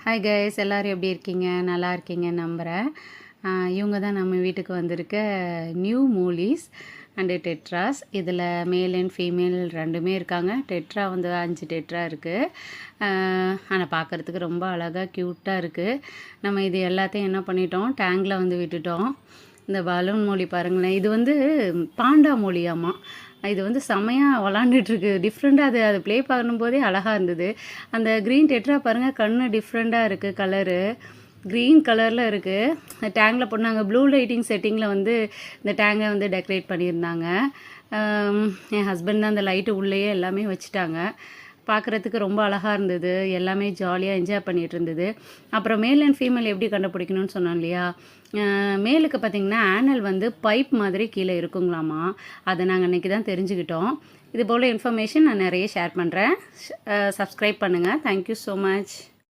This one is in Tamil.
ஹாய் கைஸ், எல்லோரும் எப்படி இருக்கீங்க? நல்லா இருக்கீங்கன்னு நம்புகிறேன். இவங்க தான் நம்ம வீட்டுக்கு வந்திருக்க நியூ மூலிஸ் அண்டு டெட்ராஸ். இதில் மேல் அண்ட் ஃபீமேல் ரெண்டுமே இருக்காங்க. டெட்ரா வந்து 5 டெட்ரா இருக்குது. ஆனால் பார்க்குறதுக்கு ரொம்ப அழகாக க்யூட்டாக இருக்குது. நம்ம இது எல்லாத்தையும் என்ன பண்ணிட்டோம், டேங்கில் வந்து விட்டுட்டோம். இந்த பலூன் மொழி பாருங்களேன், இது வந்து பாண்டா மொழியாம்மா. இது வந்து செம்மையாக விளாண்டுட்ருக்கு. டிஃப்ரெண்ட்டாக அது ப்ளே பண்ணும்போதே அழகாக இருந்தது. அந்த க்ரீன் டெட்ரா பாருங்கள், கண்ணு டிஃப்ரெண்ட்டாக இருக்குது. கலரு க்ரீன் கலரில் இருக்குது. டேங்கில் போட்டாங்க. ப்ளூ லைட்டிங் செட்டிங்கில் வந்து இந்த டேங்கை வந்து டெக்கரேட் பண்ணியிருந்தாங்க. என் ஹஸ்பண்ட் தான் அந்த லைட்டு உள்ளேயே எல்லாமே வச்சுட்டாங்க. பார்க்குறதுக்கு ரொம்ப அழகாக இருந்தது. எல்லாமே ஜாலியாக என்ஜாய் பண்ணிகிட்டு இருந்தது. அப்புறம் மேல் அண்ட் ஃபீமேல் எப்படி கண்டுபிடிக்கணும்னு சொன்னோம் இல்லையா? மேலுக்கு பார்த்திங்கன்னா ஆனல் வந்து பைப் மாதிரி கீழே இருக்குங்களாமா. அதை நாங்கள் இன்றைக்கி தான் தெரிஞ்சுக்கிட்டோம். இது போல் இன்ஃபர்மேஷன் நான் நிறைய ஷேர் பண்ணுறேன். சப்ஸ்கிரைப் பண்ணுங்கள். Thank you so much.